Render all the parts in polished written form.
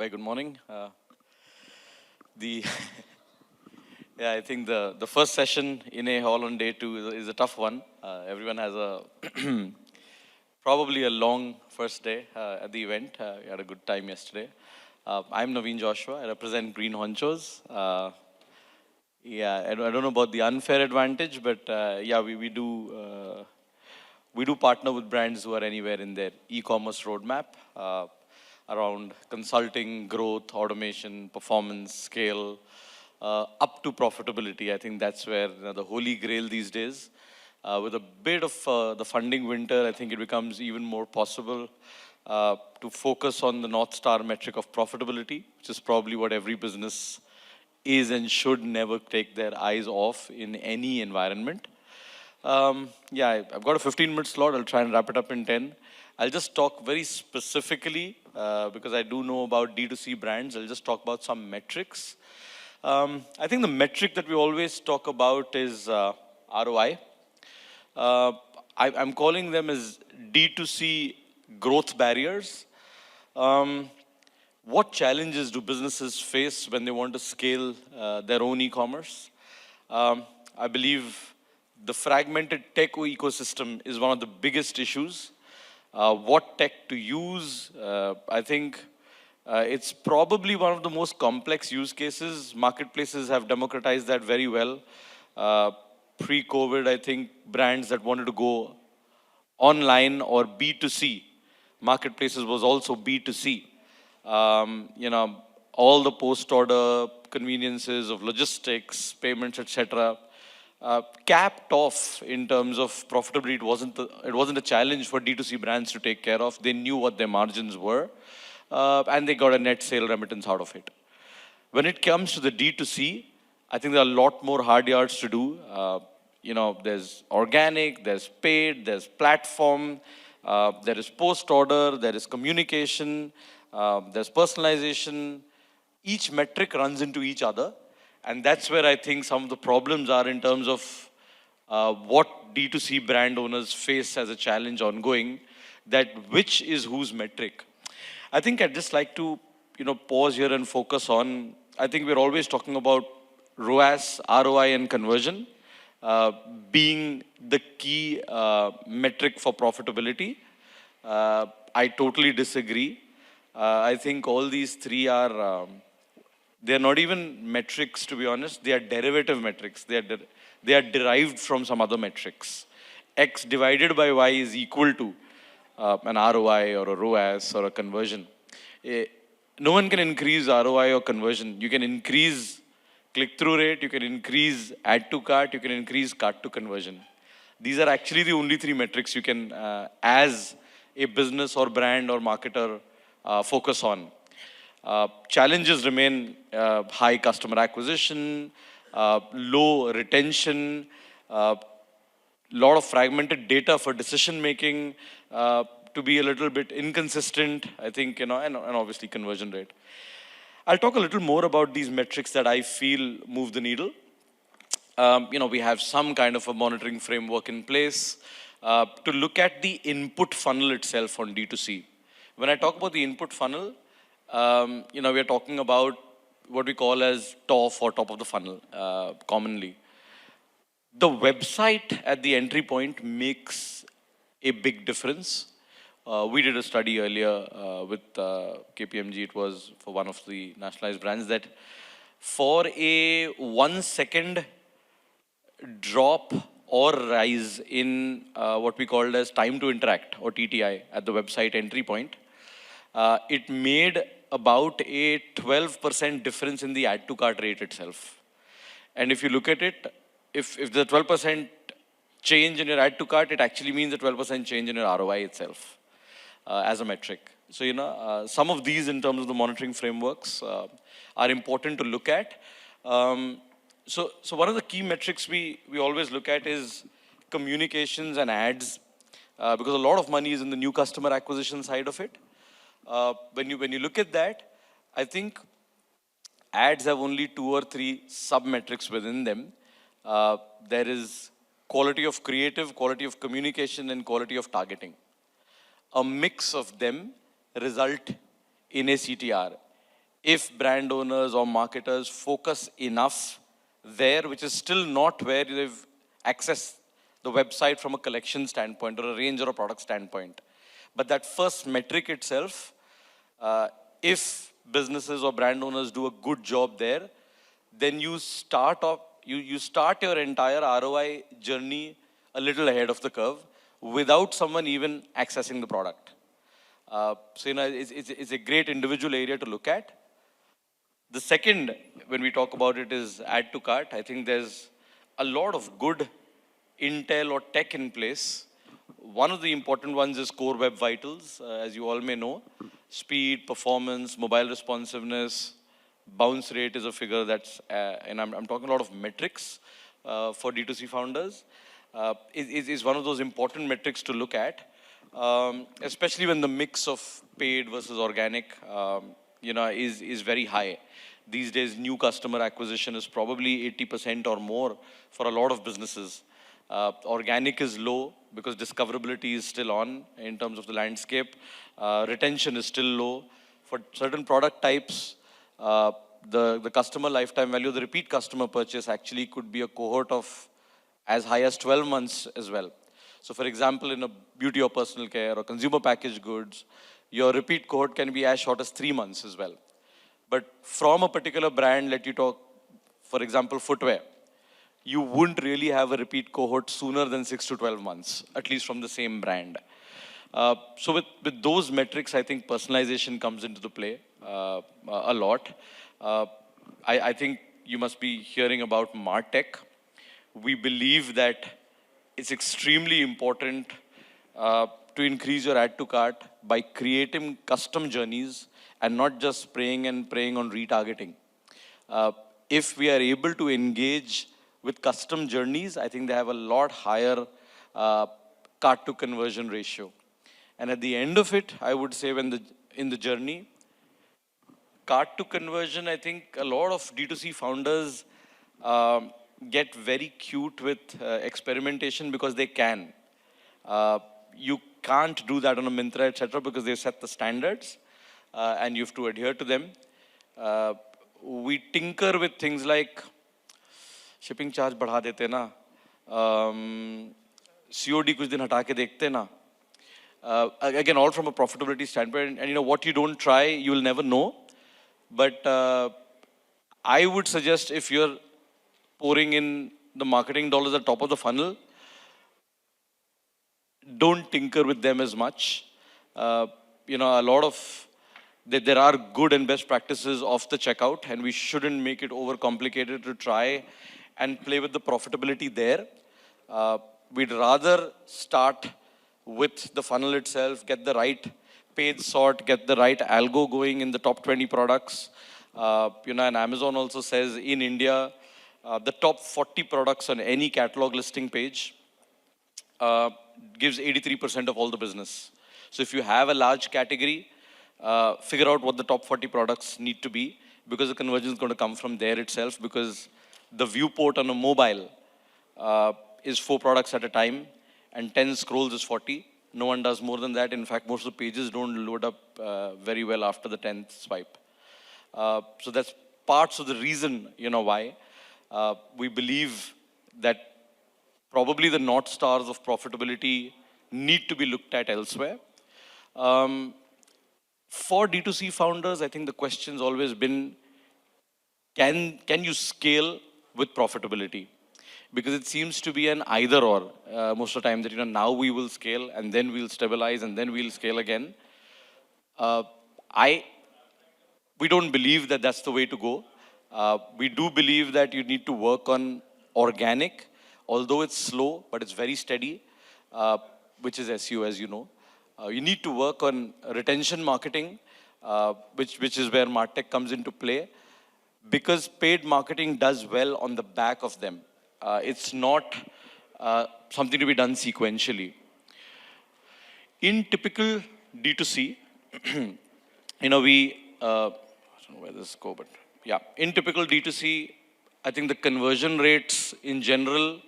Very good morning. The Yeah, I think the first session in a hall on day 2 is a tough one. Everyone has a probably a long first day at the event. We had a good time yesterday. I'm Navin Joshua. I represent GreenHonchos. I don't know about the unfair advantage, but we do partner with brands who are anywhere in their e-commerce roadmap around consulting, growth, automation, performance, scale, up to profitability. I think that's where the holy grail these days. With a bit of the funding winter, I think it becomes even more possible to focus on the North Star metric of profitability, which is probably what every business is and should never take their eyes off in any environment. I've got a 15-minute slot. I'll try and wrap it up in 10. I'll just talk very specifically, because I do know about D2C brands. I'll just talk about some metrics. I think the metric that we always talk about is ROI. I'm calling them as D2C growth barriers. What challenges do businesses face when they want to scale their own e-commerce? I believe the fragmented tech ecosystem is one of the biggest issues. What tech to use? I think it's probably one of the most complex use cases. Marketplaces have democratized that very well. Pre-COVID, I think brands that wanted to go online or B2C, marketplaces was also B2C. All the post-order conveniences of logistics, payments, etc. Capped off in terms of profitability. It wasn't a challenge for D2C brands to take care of. They knew what their margins were, and they got a net sale remittance out of it. When it comes to the D2C, I think there are a lot more hard yards to do. There's organic, there's paid, there's platform, there is post-order, there is communication, there's personalization. Each metric runs into each other. And that's where I think some of the problems are in terms of what D2C brand owners face as a challenge ongoing, that which is whose metric. I think I'd just like to pause here and focus on, I think we're always talking about ROAS, ROI and conversion being the key metric for profitability. I totally disagree. I think all these three are, they're not even metrics, to be honest. They are derivative metrics. They are derived from some other metrics. X divided by Y is equal to an ROI or a ROAS or a conversion. No one can increase ROI or conversion. You can increase click-through rate, you can increase add to cart, you can increase cart to conversion. These are actually the only three metrics you can, as a business or brand or marketer, focus on. Challenges remain high customer acquisition, low retention, lot of fragmented data for decision making, to be a little bit inconsistent, I think, and obviously conversion rate. I'll talk a little more about these metrics that I feel move the needle. We have some kind of a monitoring framework in place to look at the input funnel itself on D2C. When I talk about the input funnel, we're talking about what we call as TOF or top of the funnel, commonly. The website at the entry point makes a big difference. We did a study earlier with KPMG, it was for one of the nationalized brands, that for a 1 second drop or rise in what we called as time to interact or TTI at the website entry point, it made about a 12% difference in the add to cart rate itself. And if you look at it, if the 12% change in your add to cart, it actually means a 12% change in your ROI itself as a metric. So, some of these in terms of the monitoring frameworks are important to look at. So one of the key metrics we always look at is communications and ads, because a lot of money is in the new customer acquisition side of it. When you look at that, I think ads have only 2 or 3 sub-metrics within them. There is quality of creative, quality of communication, and quality of targeting. A mix of them result in a CTR. if brand owners or marketers focus enough there, which is still not where they've accessed the website from a collection standpoint or a range or a product standpoint. But that first metric itself, if businesses or brand owners do a good job there, then you start off, you start your entire ROI journey a little ahead of the curve without someone even accessing the product. So, it's a great individual area to look at. The second, when we talk about it, is add to cart. I think there's a lot of good intel or tech in place. One of the important ones is core web vitals, as you all may know. Speed, performance, mobile responsiveness, bounce rate is a figure that's, and I'm talking a lot of metrics for D2C founders. Is one of those important metrics to look at, especially when the mix of paid versus organic, is very high. These days, new customer acquisition is probably 80% or more for a lot of businesses. Organic is low because discoverability is still on in terms of the landscape. Retention is still low. For certain product types, the customer lifetime value, the repeat customer purchase actually could be a cohort of as high as 12 months as well. So for example, in a beauty or personal care or consumer packaged goods, your repeat cohort can be as short as 3 months as well. But from a particular brand, let you talk, for example, footwear, you wouldn't really have a repeat cohort sooner than 6 to 12 months, at least from the same brand. So with those metrics, I think personalization comes into the play a lot. I think you must be hearing about MarTech. We believe that it's extremely important to increase your add to cart by creating custom journeys and not just preying on retargeting. If we are able to engage with custom journeys, I think they have a lot higher cart to conversion ratio. And at the end of it, I would say in the journey, cart to conversion, I think a lot of D2C founders get very cute with experimentation because they can. You can't do that on a Myntra, etc., because they set the standards and you have to adhere to them. We tinker with things like shipping charge बढ़ा देते ना, COD कुछ दिन हटा के देखते ना. Again, all from a profitability standpoint, and what you don't try, you will never know. But I would suggest, if you're pouring in the marketing dollars at the top of the funnel, don't tinker with them as much. A lot of there are good and best practices off the checkout, and we shouldn't make it overcomplicated to try and play with the profitability there. We'd rather start with the funnel itself, get the right paid sort, get the right algo going in the top 20 products. And Amazon also says in India, the top 40 products on any catalog listing page gives 83% of all the business. So if you have a large category, figure out what the top 40 products need to be, because the conversion is going to come from there itself, because the viewport on a mobile is 4 products at a time and 10 scrolls is 40. No one does more than that. In fact, most of the pages don't load up very well after the 10th swipe. So that's parts of the reason, why we believe that probably the North Stars of profitability need to be looked at elsewhere. For D2C founders, I think the question's always been, can you scale with profitability? Because it seems to be an either or most of the time, that now we will scale and then we'll stabilize and then we'll scale again. We don't believe that that's the way to go. We do believe that you need to work on organic, although it's slow, but it's very steady, which is SEO, as you know. You need to work on retention marketing, which is where MarTech comes into play, because paid marketing does well on the back of them. It's not something to be done sequentially. In typical D2C, I don't know where this go, but yeah, in typical D2C, I think the conversion rates in general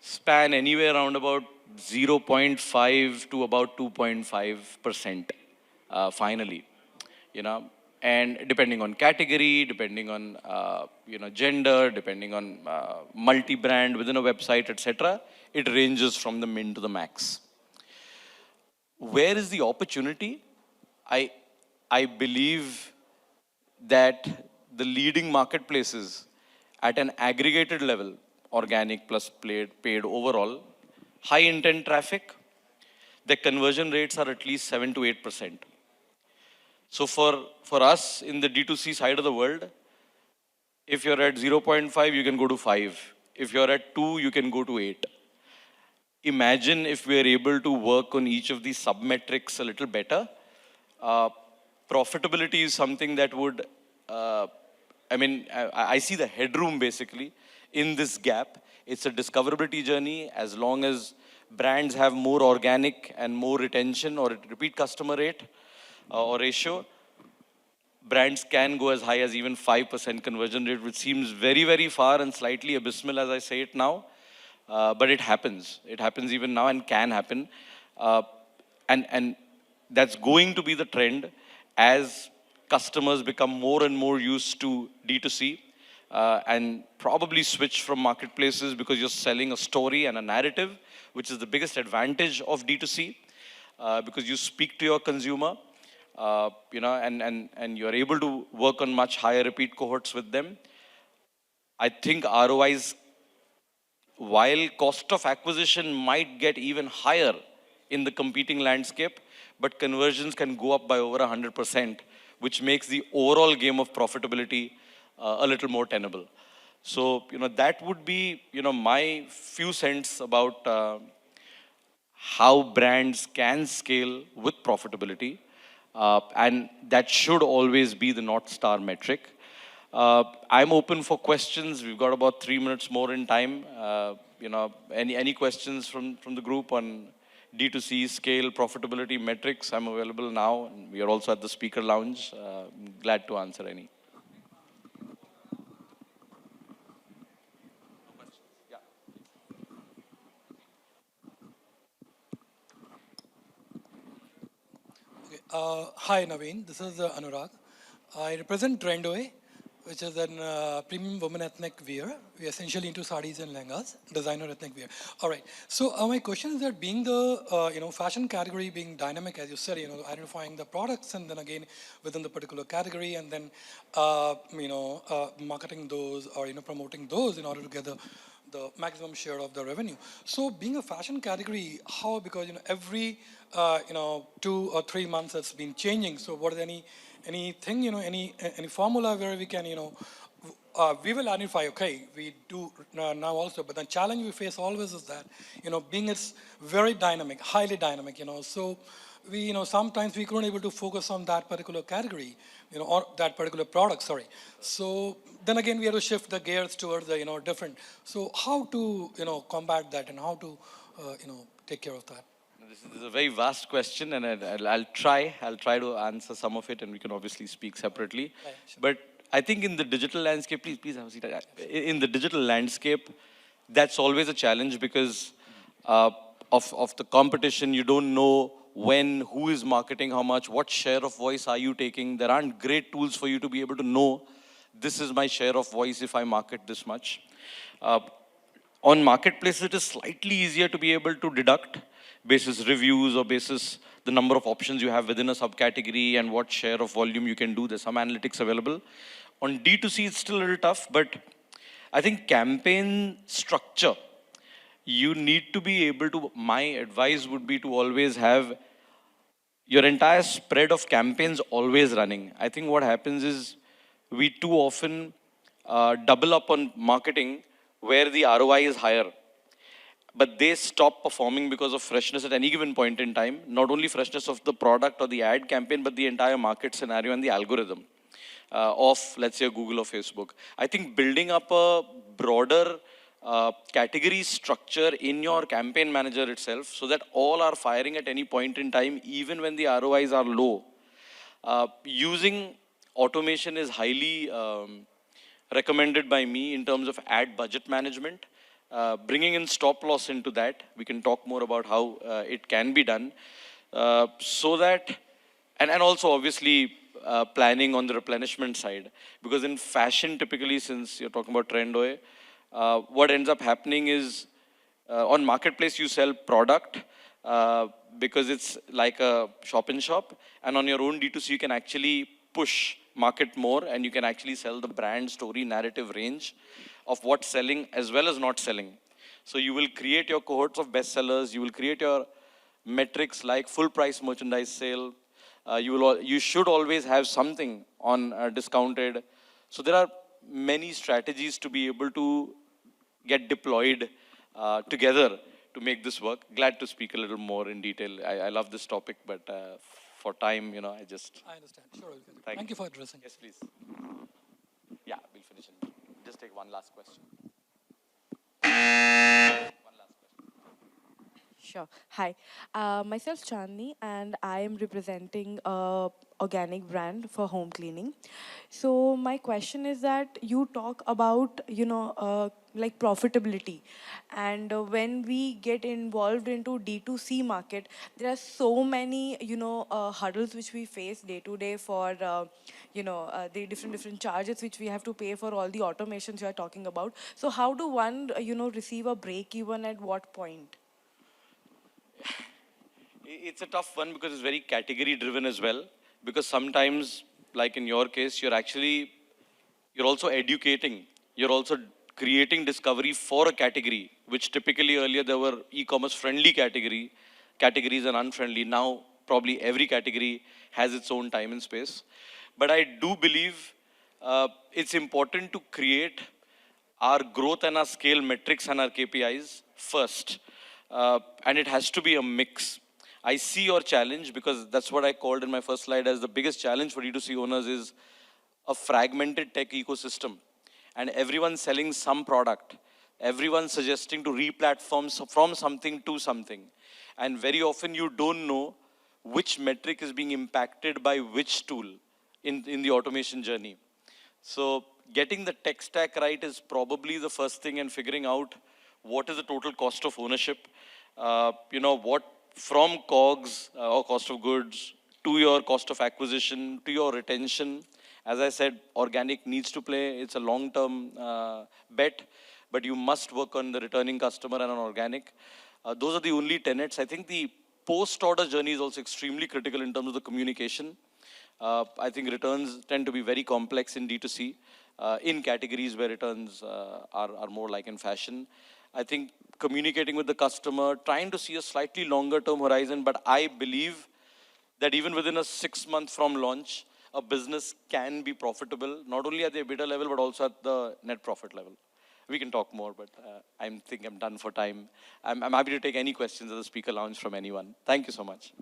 span anywhere around about 0.5 to about 2.5%, finally. And depending on category, depending on gender, depending on multi-brand within a website, etc., it ranges from the min to the max. Where is the opportunity? I I believe that the leading marketplaces at an aggregated level, organic plus paid overall, high intent traffic, the conversion rates are at least 7 to 8%. So for us in the D2C side of the world, if you're at 0.5, you can go to 5. If you're at 2, you can go to 8. Imagine if we are able to work on each of these sub-metrics a little better. Uh, Profitability is something that would, I see the headroom basically in this gap. It's a discoverability journey. As long as brands have more organic and more retention or repeat customer rate or ratio, brands can go as high as even 5% conversion rate, which seems very, very far and slightly abysmal as I say it now. But it happens. It happens even now and can happen. Uh, and that's going to be the trend as customers become more and more used to D2C and probably switch from marketplaces because you're selling a story and a narrative, which is the biggest advantage of D2C because you speak to your consumer, and you're able to work on much higher repeat cohorts with them. I think ROIs, while cost of acquisition might get even higher in the competing landscape, but conversions can go up by over 100%, which makes the overall game of profitability a little more tenable. So, that would be, my few cents about how brands can scale with profitability. And that should always be the North Star metric. I'm open for questions. We've got about 3 minutes more in time. Any questions from the group on D2C scale, profitability metrics? I'm available now. And we are also at the speaker lounge. Glad to answer any. Okay. Hi, Navin. This is Anurag. I represent Trendway, which is a premium women ethnic wear. We are essentially into sarees and lehengas, designer ethnic wear. All right. So my question is that being the fashion category being dynamic, as you said, identifying the products and then again within the particular category and then marketing those or promoting those in order to get the maximum share of the revenue. So being a fashion category, how, because every 2 or 3 months it's been changing. So what is anything, any formula where we can, we will identify, okay, we do now also, but the challenge we face always is that, being it's very dynamic, highly dynamic, so we, sometimes we couldn't able to focus on that particular category, or that particular product, sorry. So then again, we have to shift the gears towards the, different. So how to, combat that and how to, take care of that? This is a very vast question, and I'll try to answer some of it, and we can obviously speak separately. Right, sure. But I think in the digital landscape, please have a seat. In the digital landscape, that's always a challenge because of the competition. You don't know when, who is marketing how much, what share of voice are you taking. There aren't great tools for you to be able to know this is my share of voice if I market this much. Uh, on marketplaces, it is slightly easier to be able to deduct basis reviews or basis the number of options you have within a subcategory and what share of volume you can do. There's some analytics available. On D2C, it's still a little tough, but I think campaign structure, you need to be able to, my advice would be to always have your entire spread of campaigns always running. I think what happens is we too often double up on marketing where the ROI is higher, but they stop performing because of freshness at any given point in time. Not only freshness of the product or the ad campaign, but the entire market scenario and the algorithm of, let's say, Google or Facebook. I think building up a broader category structure in your campaign manager itself so that all are firing at any point in time, even when the ROIs are low. Using automation is highly recommended by me in terms of ad budget management. Bringing in stop loss into that, we can talk more about how it can be done. So that, and also obviously planning on the replenishment side. Because in fashion, typically, since you're talking about trend, what ends up happening is on marketplace you sell product because it's like a shop in shop, and on your own D2C you can actually push market more, and you can actually sell the brand story narrative range of what's selling as well as not selling. So you will create your cohorts of bestsellers, you will create your metrics like full price merchandise sale. You should always have something on discounted. So there are many strategies to be able to get deployed together to make this work. Glad to speak a little more in detail. I love this topic, but for time, I just. I understand. Sure, we'll finish. Thank you for addressing. Yes, please. Yeah, we'll finish it. Just take one last question. One last question. Sure. Hi, myself Chandni, and I am representing a organic brand for home cleaning. So my question is that you talk about like profitability, and when we get involved into D2C market, there are so many hurdles which we face day to day for the different charges which we have to pay for all the automations you are talking about. So how do one receive a break even at what point? It's a tough one because it's very category driven as well. Because sometimes, like in your case, you're also educating. You're also creating discovery for a category, which typically earlier there were e-commerce friendly categories and unfriendly. Now probably every category has its own time and space. But I do believe it's important to create our growth and our scale metrics and our KPIs first. And it has to be a mix. I see your challenge because that's what I called in my first slide as the biggest challenge for D2C owners is a fragmented tech ecosystem. And everyone selling some product. Everyone suggesting to re-platform from something to something. And very often you don't know which metric is being impacted by which tool in the automation journey. So getting the tech stack right is probably the first thing, and figuring out what is the total cost of ownership. What from COGS or cost of goods to your cost of acquisition to your retention. As I said, organic needs to play. It's a long-term bet, but you must work on the returning customer and on organic. Those are the only tenets. I think the post-order journey is also extremely critical in terms of the communication. I think returns tend to be very complex in D2C, in categories where returns are more like in fashion. I think communicating with the customer, trying to see a slightly longer term horizon, but I believe that even within a 6 month from launch, a business can be profitable, not only at the EBITDA level, but also at the net profit level. We can talk more, but I think I'm done for time. I'm happy to take any questions at the speaker lounge from anyone. Thank you so much.